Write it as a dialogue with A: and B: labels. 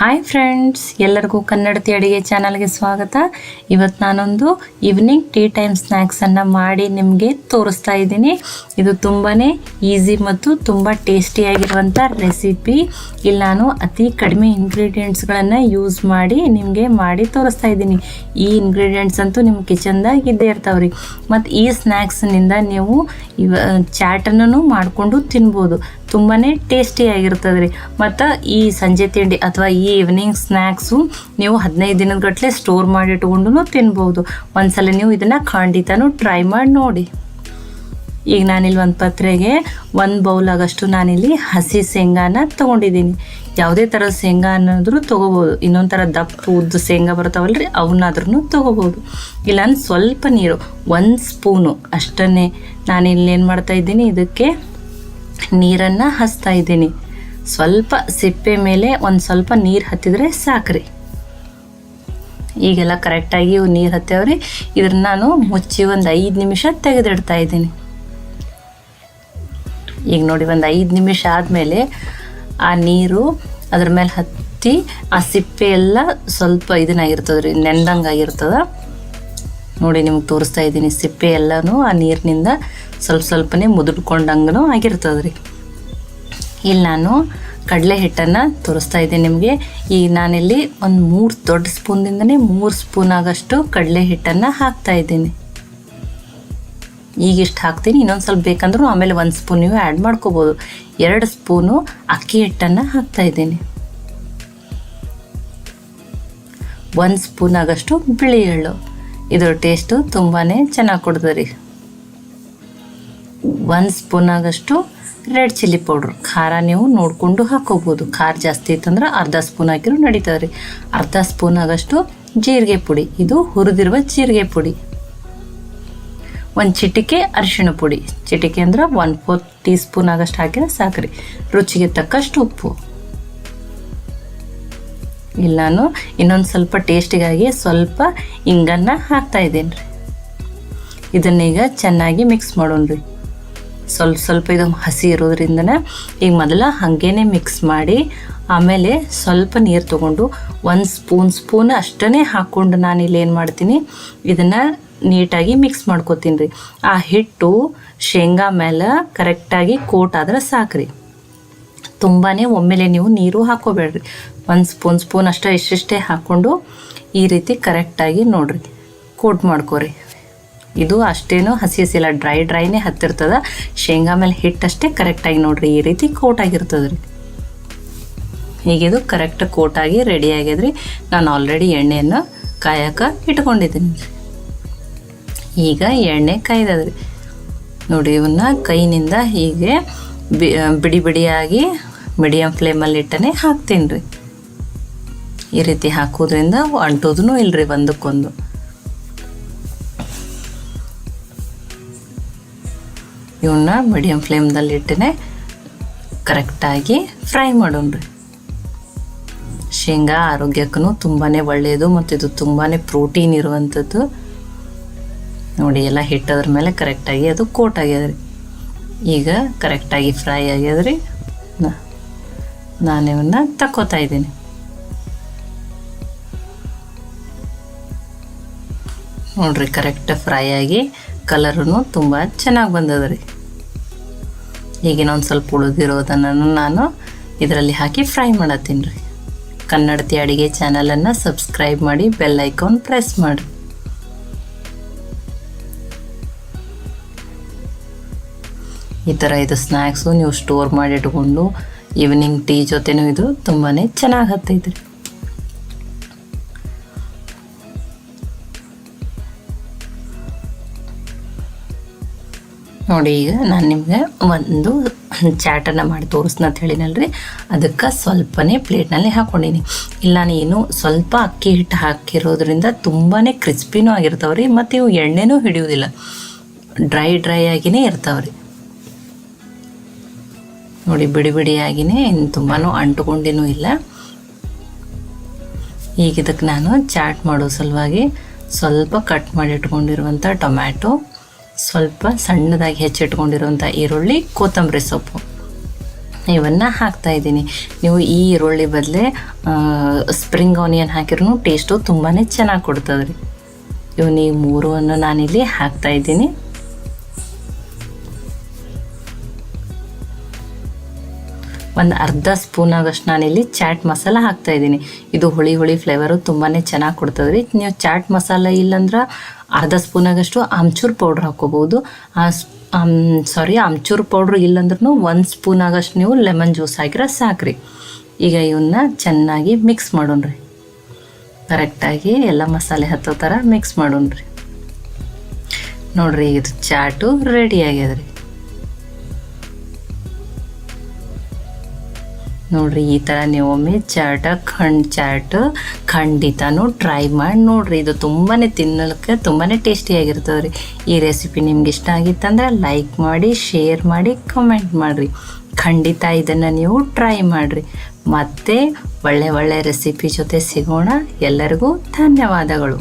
A: Hi friends, ಎಲ್ಲರಿಗೂ ಕನ್ನಡತಿ ಅಡುಗೆ ಚಾನಲ್ಗೆ ಸ್ವಾಗತ. ಇವತ್ತು ನಾನೊಂದು ಈವ್ನಿಂಗ್ ಟೀ ಟೈಮ್ ಸ್ನ್ಯಾಕ್ಸನ್ನು ಮಾಡಿ ನಿಮಗೆ ತೋರಿಸ್ತಾ ಇದ್ದೀನಿ. ಇದು ತುಂಬಾ ಈಸಿ ಮತ್ತು ತುಂಬ ಟೇಸ್ಟಿಯಾಗಿರುವಂಥ ರೆಸಿಪಿ. ಇಲ್ಲಿ ನಾನು ಅತಿ ಕಡಿಮೆ ಇಂಗ್ರೀಡಿಯೆಂಟ್ಸ್ಗಳನ್ನು ಯೂಸ್ ಮಾಡಿ ನಿಮಗೆ ಮಾಡಿ ತೋರಿಸ್ತಾ ಇದ್ದೀನಿ. ಈ ಇಂಗ್ರೀಡಿಯೆಂಟ್ಸ್ ಅಂತೂ ನಿಮ್ಮ ಕಿಚನ್ದಾಗ ಇದ್ದೇ ಇರ್ತಾವ್ರಿ. ಮತ್ತು ಈ ಸ್ನ್ಯಾಕ್ಸ್ನಿಂದ ನೀವು ಚಾಟನ್ನು ಮಾಡಿಕೊಂಡು ತಿನ್ಬೋದು. ತುಂಬಾ ಟೇಸ್ಟಿಯಾಗಿರ್ತದೆ ರೀ. ಮತ್ತು ಈ ಸಂಜೆ ತಿಂಡಿ ಅಥವಾ ಈ ಈವ್ನಿಂಗ್ ಸ್ನ್ಯಾಕ್ಸು ನೀವು 15 ದಿನದ ಗಟ್ಟಲೆ ಸ್ಟೋರ್ ಮಾಡಿ ಇಟ್ಕೊಂಡು ತಿನ್ಬೋದು. ಒಂದ್ಸಲ ನೀವು ಇದನ್ನು ಖಂಡಿತನೂ ಟ್ರೈ ಮಾಡಿ ನೋಡಿ. ಈಗ ನಾನಿಲ್ಲಿ ಒಂದು ಪಾತ್ರೆಗೆ 1 ಬೌಲ್ ಆಗಷ್ಟು ನಾನಿಲ್ಲಿ ಹಸಿ ಶೇಂಗಾನ ತೊಗೊಂಡಿದ್ದೀನಿ. ಯಾವುದೇ ಥರದ ಶೇಂಗಾ ಅನ್ನೋದ್ರೂ ತೊಗೋಬೋದು. ಇನ್ನೊಂದು ಥರ ದಪ್ಪ ಉದ್ದು ಶೇಂಗಾ ಬರ್ತಾವಲ್ರಿ, ಅವನ್ನಾದ್ರೂ ತೊಗೋಬೋದು. ಇಲ್ಲ ಸ್ವಲ್ಪ ನೀರು 1 ಸ್ಪೂನು ಅಷ್ಟನ್ನೇ ನಾನಿಲ್ಲಿ ಏನು ಮಾಡ್ತಾಯಿದ್ದೀನಿ, ಇದಕ್ಕೆ ನೀರನ್ನು ಹಚ್ತಾ ಇದ್ದೀನಿ. ಸ್ವಲ್ಪ ಸಿಪ್ಪೆ ಮೇಲೆ ಒಂದು ಸ್ವಲ್ಪ ನೀರು ಹತ್ತಿದ್ರೆ ಸಾಕ್ರಿ. ಈಗೆಲ್ಲ ಕರೆಕ್ಟಾಗಿ ನೀರು ಹತ್ತೇವ್ರಿ. ಇದ್ರನ್ನ ನಾನು ಮುಚ್ಚಿ ಒಂದು 5 ನಿಮಿಷ ತೆಗೆದಿಡ್ತಾ ಇದ್ದೀನಿ. ಈಗ ನೋಡಿ, ಒಂದು 5 ನಿಮಿಷ ಆದಮೇಲೆ ಆ ನೀರು ಅದ್ರ ಮೇಲೆ ಹತ್ತಿ ಆ ಸಿಪ್ಪೆ ಎಲ್ಲ ಸ್ವಲ್ಪ ಇದನ್ನಾಗಿರ್ತದೆ ರೀ, ನೆಂದಂಗಾಗಿರ್ತದೆ ನೋಡಿ. ನಿಮ್ಗೆ ತೋರಿಸ್ತಾ ಇದ್ದೀನಿ, ಸಿಪ್ಪೆ ಎಲ್ಲನೂ ಆ ನೀರಿನಿಂದ ಸ್ವಲ್ಪನೇ ಮುದುಡ್ಕೊಂಡಂಗೂ ಆಗಿರ್ತದೆ ರೀ. ಇಲ್ಲಿ ನಾನು ಕಡಲೆ ಹಿಟ್ಟನ್ನು ತೋರಿಸ್ತಾ ಇದ್ದೀನಿ ನಿಮಗೆ. ಈಗ ನಾನಿಲ್ಲಿ ಒಂದು 3 ದೊಡ್ಡ ಸ್ಪೂನ್ದಿಂದನೇ 3 ಸ್ಪೂನ್ ಆಗಷ್ಟು ಕಡಲೆ ಹಿಟ್ಟನ್ನು ಹಾಕ್ತಾ ಇದ್ದೀನಿ. ಈಗಿಷ್ಟು ಹಾಕ್ತೀನಿ, ಇನ್ನೊಂದು ಸ್ವಲ್ಪ ಬೇಕಂದ್ರೂ ಆಮೇಲೆ 1 ಸ್ಪೂನ್ ನೀವು ಆ್ಯಡ್ ಮಾಡ್ಕೋಬೋದು. 2 ಸ್ಪೂನು ಅಕ್ಕಿ ಹಿಟ್ಟನ್ನು ಹಾಕ್ತಾ ಇದ್ದೀನಿ. 1 ಸ್ಪೂನ್ ಆಗಷ್ಟು ಬಿಳಿ ಎಳ್ಳು. ಇದರ ಟೇಸ್ಟು ತುಂಬಾ ಚೆನ್ನಾಗಿ ಕೊಡ್ತದೆ ರೀ. 1 ಸ್ಪೂನ್ ಆಗಷ್ಟು ರೆಡ್ ಚಿಲ್ಲಿ ಪೌಡ್ರ್. ಖಾರ ನೀವು ನೋಡಿಕೊಂಡು ಹಾಕೋಬೋದು. ಖಾರ ಜಾಸ್ತಿ ಇತ್ತಂದ್ರೆ ಅರ್ಧ ಸ್ಪೂನ್ ಹಾಕಿರೂ ನಡೀತದೆ ರೀ. ಅರ್ಧ ಸ್ಪೂನ್ ಆಗಷ್ಟು ಜೀರಿಗೆ ಪುಡಿ, ಇದು ಹುರಿದಿರುವ ಜೀರಿಗೆ ಪುಡಿ. 1 ಚಿಟಿಕೆ ಅರಿಶಿಣ ಪುಡಿ. ಚಿಟಿಕೆ ಅಂದ್ರೆ 1/4 ಟೀ ಸ್ಪೂನ್ ಆಗಷ್ಟು ಹಾಕಿದ್ರೆ ಸಾಕ್ರಿ. ರುಚಿಗೆ ತಕ್ಕಷ್ಟು ಉಪ್ಪು. ಇಲ್ಲಿ ನಾನು ಇನ್ನೊಂದು ಸ್ವಲ್ಪ ಟೇಸ್ಟಿಗಾಗಿ ಸ್ವಲ್ಪ ಇಂಗನ್ನು ಹಾಕ್ತಾ ಇದ್ದೀನಿ ರೀ. ಇದನ್ನೀಗ ಚೆನ್ನಾಗಿ ಮಿಕ್ಸ್ ಮಾಡೋಣ್ರಿ. ಸ್ವಲ್ಪ ಇದು ಹಸಿ ಇರೋದ್ರಿಂದನೇ ಈಗ ಮೊದಲ ಹಾಗೇನೆ ಮಿಕ್ಸ್ ಮಾಡಿ ಆಮೇಲೆ ಸ್ವಲ್ಪ ನೀರು ತೊಗೊಂಡು 1 ಸ್ಪೂನ್ ಅಷ್ಟೇ ಹಾಕ್ಕೊಂಡು ನಾನು ಇಲ್ಲಿ ಏನು ಮಾಡ್ತೀನಿ, ಇದನ್ನು ನೀಟಾಗಿ ಮಿಕ್ಸ್ ಮಾಡ್ಕೊತೀನಿ ರೀ. ಆ ಹಿಟ್ಟು ಶೇಂಗಾ ಮೇಲೆ ಕರೆಕ್ಟಾಗಿ ಕೋಟ್ ಆದ್ರೆ ಸಾಕ್ರಿ. ತುಂಬಾ ಒಮ್ಮೆಲೆ ನೀವು ನೀರು ಹಾಕೋಬೇಡ್ರಿ. 1 ಸ್ಪೂನ್ ಅಷ್ಟೇ ಇಷ್ಟೇ ಹಾಕ್ಕೊಂಡು ಈ ರೀತಿ ಕರೆಕ್ಟಾಗಿ ನೋಡಿರಿ ಕೋಟ್ ಮಾಡ್ಕೊರಿ. ಇದು ಅಷ್ಟೇನು ಹಸಿ ಇಲ್ಲ, ಡ್ರೈನೇ ಹತ್ತಿರ್ತದೆ. ಶೇಂಗಾ ಮೇಲೆ ಹಿಟ್ಟಷ್ಟೇ ಕರೆಕ್ಟಾಗಿ ನೋಡಿರಿ ಈ ರೀತಿ ಕೋಟ್ ಆಗಿರ್ತದೆ ರೀ. ಹೀಗಿದು ಕರೆಕ್ಟ್ ಕೋಟಾಗಿ ರೆಡಿ ಆಗ್ಯದ್ರಿ. ನಾನು ಆಲ್ರೆಡಿ ಎಣ್ಣೆಯನ್ನು ಕಾಯಕ್ಕೆ ಇಟ್ಕೊಂಡಿದ್ದೀನಿ. ಈಗ ಎಣ್ಣೆ ಕಾಯ್ದದ್ರಿ ನೋಡಿ. ಇವನ್ನ ಕೈನಿಂದ ಹೀಗೆ ಬಿಡಿಯಾಗಿ ಮೀಡಿಯಮ್ ಫ್ಲೇಮಲ್ಲಿ ಇಟ್ಟನೆ ಹಾಕ್ತೀನಿ ರೀ. ಈ ರೀತಿ ಹಾಕೋದ್ರಿಂದ ಅಂಟೋದೂ ಇಲ್ಲರಿ ಒಂದಕ್ಕೊಂದು. ಇವನ್ನ ಮೀಡಿಯಮ್ ಫ್ಲೇಮ್ದಲ್ಲಿ ಇಟ್ಟನೆ ಕರೆಕ್ಟಾಗಿ ಫ್ರೈ ಮಾಡೋಣ್ರಿ. ಶೇಂಗಾ ಆರೋಗ್ಯಕ್ಕೂ ತುಂಬಾ ಒಳ್ಳೆಯದು ಮತ್ತು ಇದು ತುಂಬಾ ಪ್ರೋಟೀನ್ ಇರುವಂಥದ್ದು ನೋಡಿ. ಎಲ್ಲ ಹಿಟ್ಟದ್ರ ಮೇಲೆ ಕರೆಕ್ಟಾಗಿ ಅದು ಕೋಟ್ ಆಗ್ಯದ್ರಿ. ಈಗ ಕರೆಕ್ಟಾಗಿ ಫ್ರೈ ಆಗ್ಯದ್ರಿ. ನಾನು ಇವನ್ನ ತಕ್ಕೋತಾ ಇದ್ದೀನಿ. ನೋಡ್ರಿ, ಕರೆಕ್ಟ್ ಫ್ರೈ ಆಗಿ ಕಲರೂ ತುಂಬ ಚೆನ್ನಾಗಿ ಬಂದದ ರೀ. ಈಗಿನೊಂದು ಸ್ವಲ್ಪ ಉಳಿದಿರೋದನ್ನು ನಾನು ಇದರಲ್ಲಿ ಹಾಕಿ ಫ್ರೈ ಮಾಡತ್ತೀನಿ ರೀ. ಕನ್ನಡತಿ ಅಡುಗೆ ಚಾನಲನ್ನು ಸಬ್ಸ್ಕ್ರೈಬ್ ಮಾಡಿ, ಬೆಲ್ ಐಕಾನ್ ಪ್ರೆಸ್ ಮಾಡಿ. ಈ ಥರ ಇದು ಸ್ನ್ಯಾಕ್ಸು ನೀವು ಸ್ಟೋರ್ ಮಾಡಿ ಇಟ್ಕೊಂಡು ಈವ್ನಿಂಗ್ ಟೀ ಜೊತೆನೂ ಇದು ತುಂಬಾ ಚೆನ್ನಾಗಿ ಹತ್ತೈತೆ ರೀ. ನೋಡಿ, ಈಗ ನಾನು ನಿಮಗೆ ಒಂದು ಚಾಟನ್ನು ಮಾಡಿ ತೋರಿಸ್ನ ಅಂತ ಹೇಳಿನಲ್ರಿ, ಅದಕ್ಕೆ ಸ್ವಲ್ಪನೇ ಪ್ಲೇಟ್ನಲ್ಲಿ ಹಾಕ್ಕೊಂಡೀನಿ. ಇಲ್ಲ ನಾನು ಸ್ವಲ್ಪ ಅಕ್ಕಿ ಹಿಟ್ಟು ಹಾಕಿರೋದ್ರಿಂದ ತುಂಬಾ ಕ್ರಿಸ್ಪಿನೂ ಆಗಿರ್ತಾವೆ ರೀ. ಮತ್ತು ಇವು ಎಣ್ಣೆನೂ ಹಿಡಿಯೋದಿಲ್ಲ, ಡ್ರೈ ಆಗಿನೇ ಇರ್ತಾವೆ ರೀ. ನೋಡಿ, ಬಿಡಿಯಾಗಿನೇ ಇನ್ನು ತುಂಬಾ ಅಂಟುಕೊಂಡಿನೂ ಇಲ್ಲ. ಈಗ ಇದಕ್ಕೆ ನಾನು ಚಾಟ್ ಮಾಡೋ ಸಲುವಾಗಿ ಸ್ವಲ್ಪ ಕಟ್ ಮಾಡಿ ಇಟ್ಕೊಂಡಿರುವಂಥ ಟೊಮ್ಯಾಟೊ, ಸ್ವಲ್ಪ ಸಣ್ಣದಾಗಿ ಹೆಚ್ಚಿಟ್ಕೊಂಡಿರುವಂಥ ಈರುಳ್ಳಿ, ಕೊತ್ತಂಬರಿ ಸೊಪ್ಪು ಇವನ್ನು ಹಾಕ್ತಾಯಿದ್ದೀನಿ. ನೀವು ಈ ಈರುಳ್ಳಿ ಬದಲೇ ಸ್ಪ್ರಿಂಗ್ ಆನಿಯನ್ ಹಾಕಿರೂ ಟೇಸ್ಟು ತುಂಬಾ ಚೆನ್ನಾಗಿ ಕೊಡ್ತದೆ ರೀ. ಇವನ್ನ ಈ ಮೂರನ್ನು ನಾನಿಲ್ಲಿ ಹಾಕ್ತಾಯಿದ್ದೀನಿ. ಒಂದು ಅರ್ಧ ಸ್ಪೂನ್ ಆಗಷ್ಟು ನಾನಿಲ್ಲಿ ಚಾಟ್ ಮಸಾಲ ಹಾಕ್ತಾಯಿದ್ದೀನಿ. ಇದು ಹುಳಿ ಹುಳಿ ಫ್ಲೇವರು ತುಂಬಾ ಚೆನ್ನಾಗಿ ಕೊಡ್ತದೆ ರೀ. ನೀವು ಚಾಟ್ ಮಸಾಲ ಇಲ್ಲಾಂದ್ರೆ ಅರ್ಧ ಸ್ಪೂನ್ ಆಗಷ್ಟು ಆಮ್ಚೂರ್ ಪೌಡ್ರ್ ಹಾಕ್ಕೋಬೋದು. ಆಮ್ಚೂರ್ ಪೌಡ್ರ್ ಇಲ್ಲಾಂದ್ರೂ 1 ಸ್ಪೂನ್ ಆಗಷ್ಟು ನೀವು ಲೆಮನ್ ಜ್ಯೂಸ್ ಹಾಕಿದ್ರೆ ಸಾಕ್ರಿ. ಈಗ ಇವನ್ನ ಚೆನ್ನಾಗಿ ಮಿಕ್ಸ್ ಮಾಡೋಣ್ರಿ. ಕರೆಕ್ಟಾಗಿ ಎಲ್ಲ ಮಸಾಲೆ ಹತ್ತೋ ಥರ ಮಿಕ್ಸ್ ಮಾಡೋಣ್ರಿ. ನೋಡಿರಿ, ಇದು ಚಾಟು ರೆಡಿ ಆಗ್ಯದ ರೀ. ನೋಡಿರಿ, ಈ ಥರ ನೀವು ಒಮ್ಮೆ ಚಾಟ್ ಖಂಡಿತನೂ ಟ್ರೈ ಮಾಡಿ ನೋಡಿರಿ. ಇದು ತುಂಬಾ ತಿನ್ನಲಿಕ್ಕೆ ತುಂಬಾ ಟೇಸ್ಟಿಯಾಗಿರ್ತದೆ ರೀ. ಈ ರೆಸಿಪಿ ನಿಮ್ಗೆ ಇಷ್ಟ ಆಗಿತ್ತಂದ್ರೆ ಲೈಕ್ ಮಾಡಿ, ಶೇರ್ ಮಾಡಿ, ಕಮೆಂಟ್ ಮಾಡಿರಿ. ಖಂಡಿತ ಇದನ್ನು ನೀವು ಟ್ರೈ ಮಾಡಿರಿ. ಮತ್ತೆ ಒಳ್ಳೆ ರೆಸಿಪಿ ಜೊತೆ ಸಿಗೋಣ. ಎಲ್ಲರಿಗೂ ಧನ್ಯವಾದಗಳು.